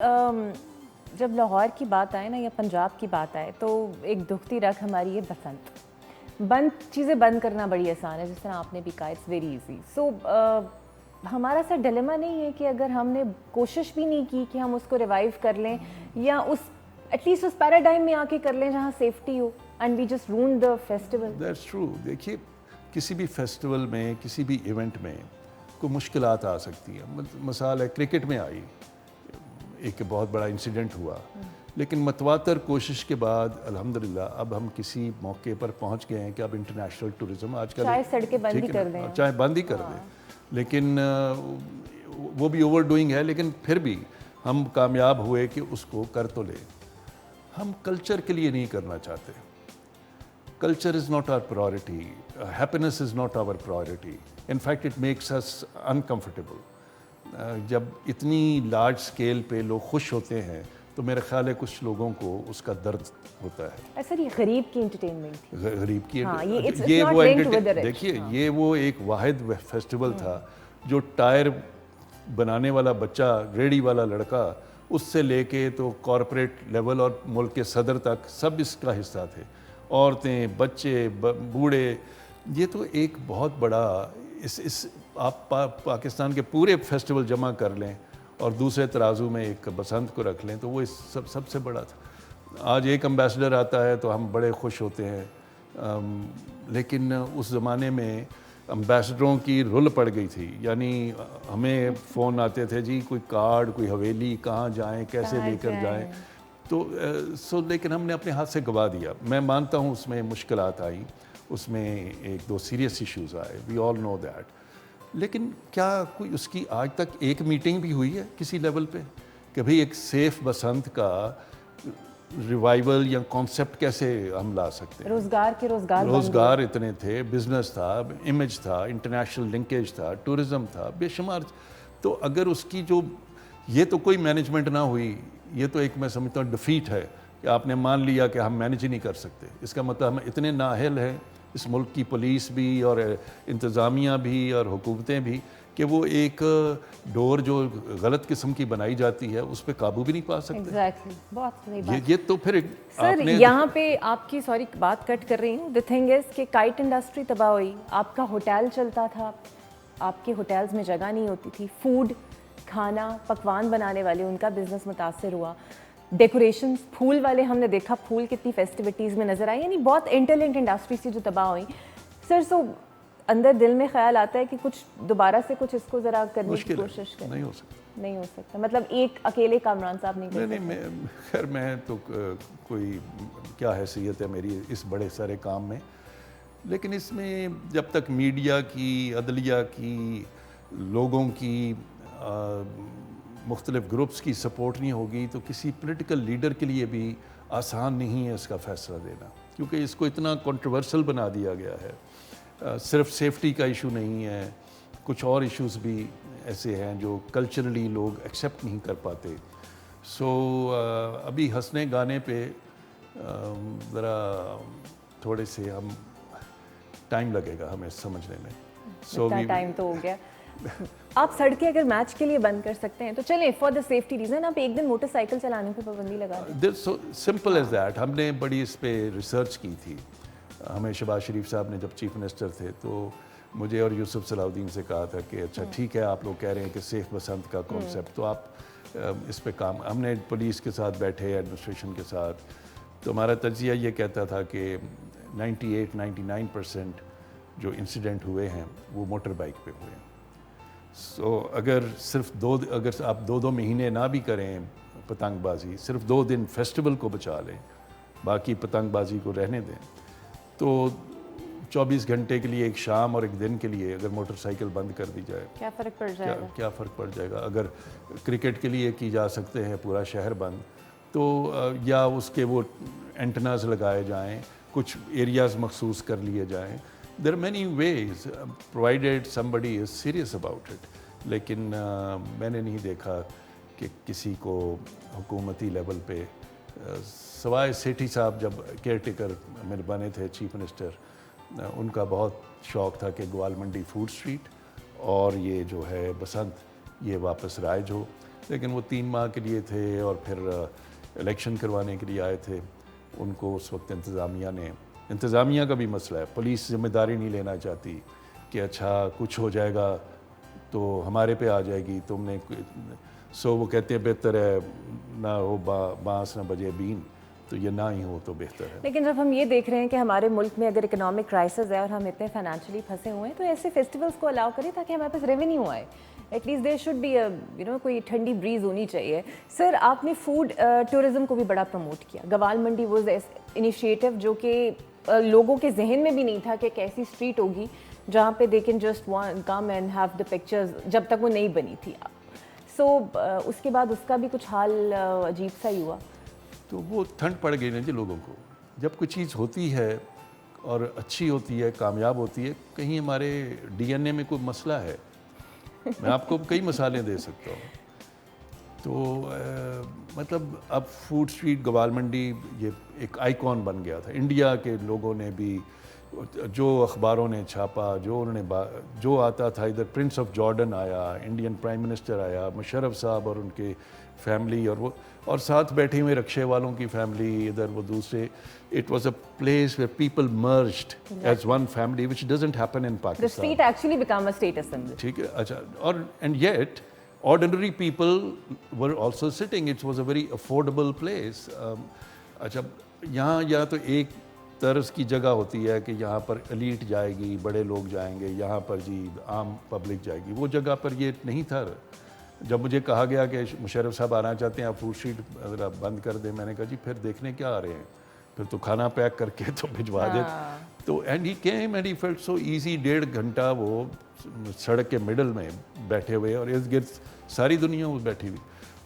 جب لاہور کی بات آئے نا یا پنجاب کی بات آئے تو ایک دکھتی رگ ہماری ہے بسنت. چیزیں بند کرنا بڑی آسان ہے، جس طرح آپ نے بھی کہا اٹس ویری ایزی. سو ہمارا سا ڈیلیما نہیں ہے کہ اگر ہم نے کوشش بھی نہیں کی کہ ہم اس کو ریوائیو کر لیں یا اس ایٹ لیسٹ اس پیراڈائم میں آ کے کر لیں جہاں سیفٹی ہو and we just run the festival. That's true. دیکھیے کسی بھی فیسٹیول میں کسی بھی ایونٹ میں کوئی مشکلات آ سکتی ہیں. مثال ہے کرکٹ میں آئی، ایک بہت بڑا انسیڈنٹ ہوا، لیکن متواتر کوشش کے بعد الحمدللہ اب ہم کسی موقع پر پہنچ گئے ہیں کہ اب انٹرنیشنل ٹورزم آج کل چاہے سڑکیں بند ہی کر دیں، چاہے بند ہی کر دیں، لیکن وہ بھی اوور ڈوئنگ ہے، لیکن پھر بھی ہم کامیاب ہوئے کہ اس کو کر تو لے. ہم کلچر کے لیے نہیں کرنا چاہتے. Culture is not our priority. Happiness is not our priority. In fact, it makes us uncomfortable. جب اتنی لارج اسکیل پہ لوگ خوش ہوتے ہیں تو میرا خیال ہے کچھ لوگوں کو اس کا درد ہوتا ہے. سر یہ غریب کی انٹرٹینمنٹ تھی. غریب کی یہ وہ دیکھیے یہ وہ ایک واحد فیسٹیول تھا جو ٹائر بنانے والا بچہ، ریڑھی والا لڑکا، اس سے لے کے تو کارپوریٹ لیول اور ملک کے صدر تک سب اس کا حصہ تھے. عورتیں، بچے، بوڑھے. یہ تو ایک بہت بڑا آپ پاکستان کے پورے فیسٹیول جمع کر لیں اور دوسرے ترازو میں ایک بسنت کو رکھ لیں تو وہ سب سے بڑا تھا. آج ایک امبیسڈر آتا ہے تو ہم بڑے خوش ہوتے ہیں، لیکن اس زمانے میں امبیسڈروں کی رول پڑ گئی تھی. یعنی ہمیں فون آتے تھے جی کوئی کارڈ، کوئی حویلی، کہاں جائیں، کیسے لے کر جائیں. تو لیکن ہم نے اپنے ہاتھ سے گوا دیا. میں مانتا ہوں اس میں مشکلات آئیں، اس میں ایک دو سیریس ایشوز آئے، وی آل نو دیٹ. لیکن کیا کوئی اس کی آج تک ایک میٹنگ بھی ہوئی ہے کسی لیول پہ کہ بھئی ایک سیف بسنت کا ریوائیول یا کانسیپٹ کیسے ہم لا سکتے ہیں؟ روزگار اتنے تھے، بزنس تھا، امیج تھا، انٹرنیشنل لنکیج تھا، ٹورزم تھا، بے شمار. تو اگر اس کی جو یہ تو کوئی مینجمنٹ نہ ہوئی، یہ تو ایک میں سمجھتا ہوں ڈیفیٹ ہے کہ آپ نے مان لیا کہ ہم مینیج ہی نہیں کر سکتے. اس کا مطلب ہم اتنے نااہل ہیں، اس ملک کی پولیس بھی اور انتظامیہ بھی اور حکومتیں بھی، کہ وہ ایک ڈور جو غلط قسم کی بنائی جاتی ہے اس پہ قابو بھی نہیں پا سکتے. یہ تو پھر سر یہاں پہ آپ کی سوری بات کٹ کر رہی ہوں. دی تھنگ از کہ کائٹ انڈسٹری تباہ ہوئی، آپ کا ہوٹل چلتا تھا، آپ کے ہوٹلز میں جگہ نہیں ہوتی تھی، فوڈ کھانا پکوان بنانے والے ان کا بزنس متاثر ہوا. ڈیکوریشنز پھول والے ہم نے دیکھا پھول کتنی فیسٹیوٹیز میں نظر آئی، یعنی بہت انٹرلنکڈ انڈسٹریز تھی جو تباہ ہوئی. سر سو اندر دل میں خیال آتا ہے کہ کچھ دوبارہ سے کچھ اس کو ذرا کرنے کی کوشش کریں. نہیں ہو سکتا مطلب ایک اکیلے کامران صاحب نہیں کر سکتے. نہیں خیر میں تو کوئی کیا حیثیت ہے میری اس بڑے سارے کام میں، لیکن اس میں جب تک میڈیا کی، عدلیہ کی، لوگوں کی، مختلف گروپس کی سپورٹ نہیں ہوگی تو کسی پولیٹیکل لیڈر کے لیے بھی آسان نہیں ہے اس کا فیصلہ دینا، کیونکہ اس کو اتنا کنٹروورسل بنا دیا گیا ہے. صرف سیفٹی کا ایشو نہیں ہے، کچھ اور ایشوز بھی ایسے ہیں جو کلچرلی لوگ ایکسیپٹ نہیں کر پاتے. سو ابھی ہنسنے گانے پہ ذرا تھوڑے سے ہم ٹائم لگے گا ہمیں سمجھنے میں. ٹائم تو ہو گیا. آپ سڑکیں اگر میچ کے لیے بند کر سکتے ہیں تو چلیں فار دا سیفٹی ریزن آپ ایک دن موٹر سائیکل چلانے پہ پابندی لگا دیں. Simple as that. ہم نے بڑی اس پہ ریسرچ کی تھی. ہمیں شہباز شریف صاحب نے جب چیف منسٹر تھے تو مجھے اور یوسف صلاح الدین سے کہا تھا کہ اچھا ٹھیک ہے آپ لوگ کہہ رہے ہیں کہ سیف بسنت کا کانسیپٹ، تو آپ اس پہ کام. ہم نے پولیس کے ساتھ بیٹھے، ایڈمنسٹریشن کے ساتھ، تو ہمارا تجزیہ یہ کہتا تھا کہ 98-99% جو انسیڈنٹ ہوئے ہیں وہ موٹر بائک پہ ہوئے ہیں. سو اگر صرف اگر آپ دو مہینے نہ بھی کریں پتنگ بازی، صرف 2 دن فیسٹیول کو بچا لیں، باقی پتنگ بازی کو رہنے دیں، تو 24 گھنٹے کے لیے ایک شام اور ایک دن کے لیے اگر موٹر سائیکل بند کر دی جائے کیا فرق پڑ جائے گا؟ کیا فرق پڑ جائے گا؟ اگر کرکٹ کے لیے کی جا سکتے ہیں پورا شہر بند، تو یا اس کے وہ اینٹناز لگائے جائیں، کچھ ایریاز مخصوص کر لیے جائیں. There are many ways provided somebody is serious about it. لیکن میں نے نہیں دیکھا کہ کسی کو حکومتی لیول پہ سوائے سیٹھی صاحب جب کیئر ٹیکر میرے بنے تھے چیف منسٹر، ان کا بہت شوق تھا کہ گوال منڈی فوڈ اسٹریٹ اور یہ جو ہے بسنت یہ واپس رائج ہو. لیکن وہ 3 ماہ کے لیے تھے اور پھر الیکشن کروانے کے لیے آئے تھے. ان کو اس وقت انتظامیہ کا بھی مسئلہ ہے, پولیس ذمہ داری نہیں لینا چاہتی کہ اچھا کچھ ہو جائے گا تو ہمارے پہ آ جائے گی, تم نے سو وہ کہتے ہیں بہتر ہے نہ ہو بانس نہ بجے بین, تو یہ نہ ہی ہو تو بہتر ہے. لیکن جب ہم یہ دیکھ رہے ہیں کہ ہمارے ملک میں اگر اکنامک کرائسس ہے اور ہم اتنے فائنینشلی پھنسے ہوئے ہیں تو ایسے فیسٹیولس کو الاؤ کریں تاکہ ہمارے پاس ریونیو آئے, at least there should be کوئی ٹھنڈی بریز ہونی چاہیے. سر آپ نے فوڈ ٹورزم کو بھی بڑا پروموٹ کیا. گوال منڈی واز انیشیٹو جو کہ لوگوں کے ذہن میں بھی نہیں تھا کہ ایک ایسی اسٹریٹ ہوگی جہاں پہ they can just come and have the pictures, جب تک وہ نہیں بنی تھی. سو اس کے بعد اس کا بھی کچھ حال عجیب سا ہی ہوا. تو وہ ٹھنڈ پڑ گئی نا جی لوگوں کو, جب کوئی چیز ہوتی ہے اور اچھی ہوتی ہے, کامیاب ہوتی ہے, کہیں ہمارے ڈی این اے میں کوئی مسئلہ ہے. میں آپ کو کئی مثالیں دے سکتا ہوں. تو مطلب اب فوڈ اسٹریٹ گوال منڈی یہ ایک آئیکن بن گیا تھا. انڈیا کے لوگوں نے بھی, جو اخباروں نے چھاپا, جو انہوں نے جو آتا تھا, ادھر پرنس آف جارڈن آیا, انڈین پرائم منسٹر آیا, مشرف صاحب اور ان کے فیملی, اور ساتھ بیٹھے ہوئے رکشے والوں کی فیملی, ادھر وہ دوسرے. It was a place where people merged as one family, which doesn't happen in Pakistan. The street actually became a state assembly. ٹھیک ہے, اچھا, اور and yet ordinary people were also sitting. It was a very affordable place. اچھا, یہاں یا تو ایک طرز کی جگہ ہوتی ہے کہ یہاں پر ایلیٹ جائے گی, بڑے لوگ جائیں گے, یہاں پر جی عام پبلک جائے گی. وہ جگہ پر یہ نہیں تھا. جب مجھے کہا گیا کہ مشرف صاحب آنا چاہتے ہیں, آپ فوڈ اسٹریٹ بند کر دیں, میں نے کہا جی پھر دیکھنے کیا آ رہے ہیں, پھر تو کھانا پیک کر کے تو بھجوا دے. تو and he came and he felt so easy. 1.5 گھنٹہ وہ سڑک کے مڈل میں بیٹھے ہوئے اور ارد گرد ساری دنیا وہ بیٹھی ہوئی.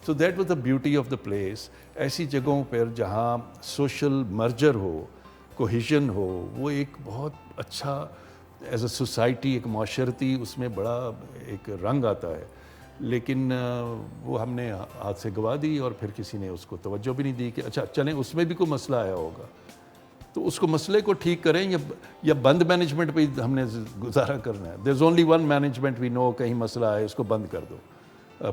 So that was the beauty of the place. ایسی جگہوں پر جہاں سوشل مرجر ہو, کوہیژن ہو, وہ ایک بہت اچھا ایز اے سوسائٹی, ایک معاشرتی اس میں بڑا ایک رنگ آتا ہے. لیکن وہ ہم نے ہاتھ سے گوا دی, اور پھر کسی نے اس کو توجہ بھی نہیں دی کہ اچھا چلیں اس میں بھی کوئی مسئلہ آیا ہوگا تو اس کو مسئلے کو ٹھیک کریں, یا بند مینجمنٹ پہ ہم نے گزارا کرنا ہے. There is only one management we know, کہیں مسئلہ آئے اس کو بند کر دو.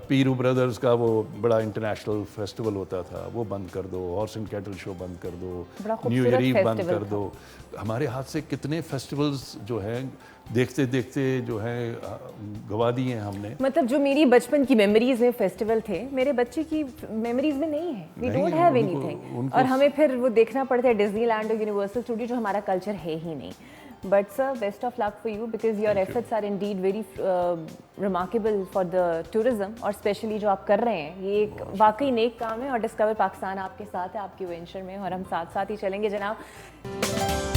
پیرو بردرز کا وہ بڑا انٹرنیشنل فیسٹیول ہوتا تھا, وہ بند کر دو. ہارس اینڈ کیٹل شو بند کر دو. نیو ایئر ایو بند کر دو. ہمارے ہاتھ سے کتنے فیسٹیولز جو ہیں دیکھتے دیکھتے جو ہیں گوا دیے ہیں ہم نے. مطلب جو میری بچپن کی میموریز میں فیسٹیول تھے, میرے بچے کی میموریز میں نہیں ہے. وی ڈونٹ ہیو اینی تھنگ. اور ہمیں پھر وہ دیکھنا پڑتا ہے ڈزنی لینڈ اور یونیورسل اسٹوڈیو, جو ہمارا کلچر ہے ہی نہیں. But sir, best of luck for you because your efforts are indeed very remarkable for the tourism, اور especially جو آپ کر رہے ہیں یہ ایک واقعی نیک کام ہے. اور ڈسکور پاکستان آپ کے ساتھ ہے, آپ کی وینچر میں, اور ہم ساتھ ساتھ ہی چلیں گے جناب.